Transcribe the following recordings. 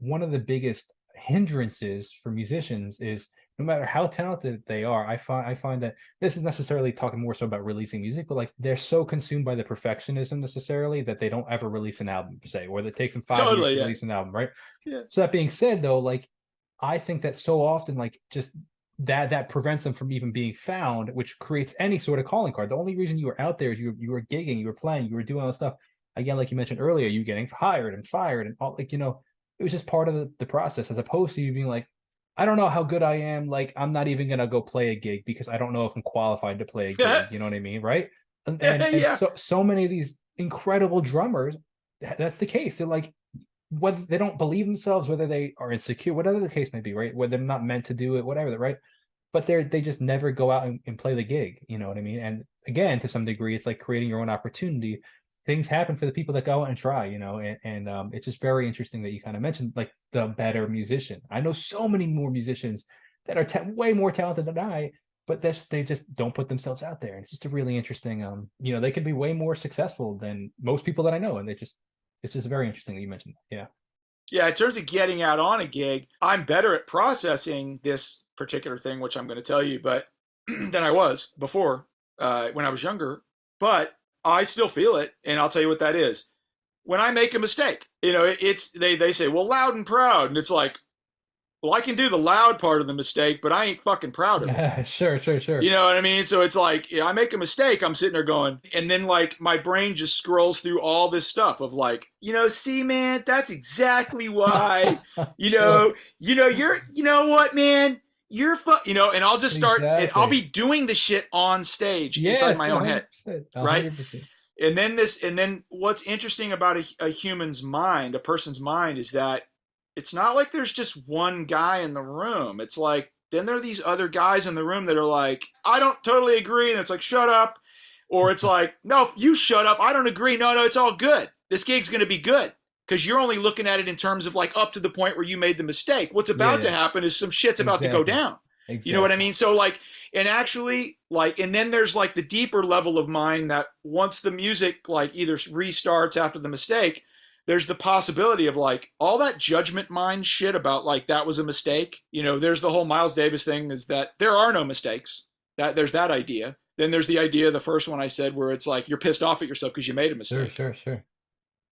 one of the biggest hindrances for musicians is no matter how talented they are, I find that this is necessarily talking more so about releasing music, but like they're so consumed by the perfectionism necessarily that they don't ever release an album, say, or it takes them 5 years Totally, to yeah. release an album, right? Yeah. So that being said, though, like I think that so often, like just that prevents them from even being found, which creates any sort of calling card. The only reason you were out there is you were gigging, you were playing, you were doing all this stuff. Again, like you mentioned earlier, you getting hired and fired and all like it was just part of the process, as opposed to you being like, I don't know how good I am. Like, I'm not even gonna go play a gig because I don't know if I'm qualified to play a gig. You know what I mean, right? And Yeah. so many of these incredible drummers, that's the case. They're like, whether they don't believe themselves, whether they are insecure, whatever the case may be, right? Whether they're not meant to do it, whatever, right? But they just never go out and play the gig. You know what I mean? And again, to some degree, it's like creating your own opportunity. Things happen for the people that go out and try, and it's just very interesting that you kind of mentioned like the better musician. I know so many more musicians that are way more talented than I, but they just don't put themselves out there. And it's just a really interesting, they could be way more successful than most people that I know, and it's just very interesting that you mentioned that. Yeah. Yeah, in terms of getting out on a gig, I'm better at processing this particular thing, which I'm going to tell you, but than I was before when I was younger. But I still feel it, and I'll tell you what that is. When I make a mistake, it's they say, well, loud and proud, and it's like, well, I can do the loud part of the mistake, but I ain't fucking proud of it. Sure, sure, You sure. know what I mean? So it's like, I make a mistake, I'm sitting there going, and then like my brain just scrolls through all this stuff of like, see, man, that's exactly why, Sure. you know what, man, and I'll just start, and I'll Exactly. be doing the shit on stage inside Yes, my own head, 100%. right? 100%. And then what's interesting about a human's mind, a person's mind, is that it's not like there's just one guy in the room. It's like then there are these other guys in the room that are like, I don't totally agree, and it's like, shut up. Or it's like, no, you shut up. I don't agree. No, no, it's all good. This gig's going to be good because you're only looking at it in terms of like up to the point where you made the mistake. What's Yeah, about to yeah. happen is some shit's about to go Exactly. down. You know what I Exactly. mean? So like, and actually like, and then there's like the deeper level of mind that once the music like either restarts after the mistake, there's the possibility of like all that judgment mind shit about like that was a mistake. There's the whole Miles Davis thing is that there are no mistakes. That there's that idea. Then there's the idea, the first one I said, where it's like you're pissed off at yourself because you made a Sure, mistake. sure, sure.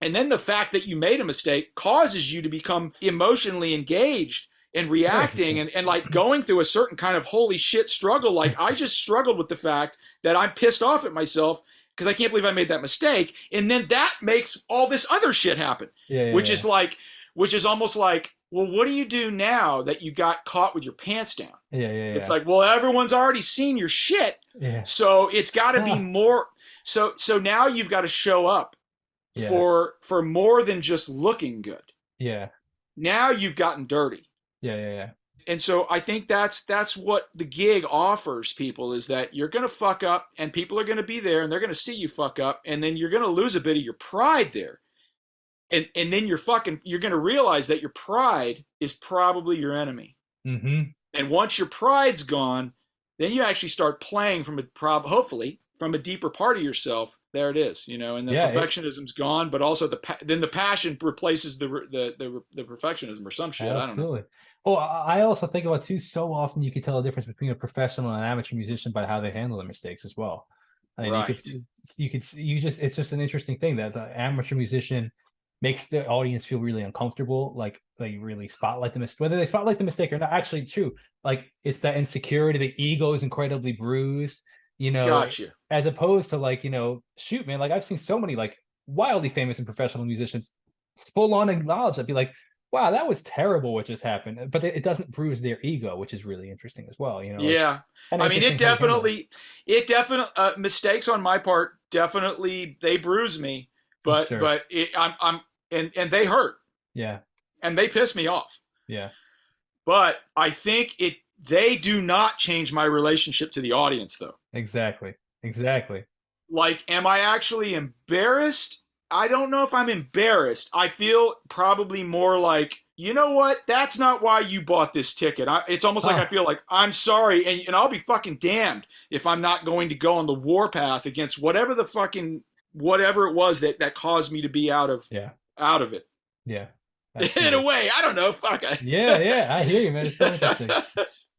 And then the fact that you made a mistake causes you to become emotionally engaged and Sure, sure, reacting sure. and like going through a certain kind of holy shit struggle. Like I just struggled with the fact that I'm pissed off at myself because I can't believe I made that mistake. And then that makes all this other shit happen, Yeah, yeah, which is yeah. like, which is almost like, well, what do you do now that you got caught with your pants down? Yeah, yeah, It's yeah. like, well, everyone's already seen your shit. Yeah. So it's got to be Huh. more. So now you've got to show up Yeah. for more than just looking good. Yeah. Now you've gotten dirty. Yeah, yeah, yeah. And so I think that's what the gig offers people is that you're going to fuck up and people are going to be there and they're going to see you fuck up and then you're going to lose a bit of your pride there. And then you're going to realize that your pride is probably your enemy. Mm-hmm. And once your pride's gone, then you actually start playing from hopefully from a deeper part of yourself. There it is, and then Yeah, perfectionism's gone, but also then the passion replaces the perfectionism or some shit. I don't know. absolutely. Well, I also think about too, so often you can tell the difference between a professional and an amateur musician by how they handle their mistakes as well. I mean, Right. it's just an interesting thing that the amateur musician makes the audience feel really uncomfortable, like they really spotlight the mistake, whether they spotlight the mistake or not. Actually, true, like it's that insecurity, the ego is incredibly bruised, you know, Gotcha. as opposed to like, shoot, man, like I've seen so many like wildly famous and professional musicians full on acknowledge that, be like, wow, that was terrible what just happened, but it doesn't bruise their ego, which is really interesting as well, like Yeah. kind of I mean, interesting how you handle it. it definitely, mistakes on my part definitely they bruise me, Sure. I'm, and they hurt Yeah. and they piss me off. Yeah. But I think they do not change my relationship to the audience though. Exactly. Exactly. Like, am I actually embarrassed? I don't know if I'm embarrassed. I feel probably more like, you know what? That's not why you bought this ticket. It's almost like I Huh. feel like I'm sorry, and I'll be fucking damned if I'm not going to go on the warpath against whatever it was that caused me to be Yeah. out of it. Yeah. That's In a the way, I don't know. Fuck. yeah, yeah. I hear you, man. It's so interesting.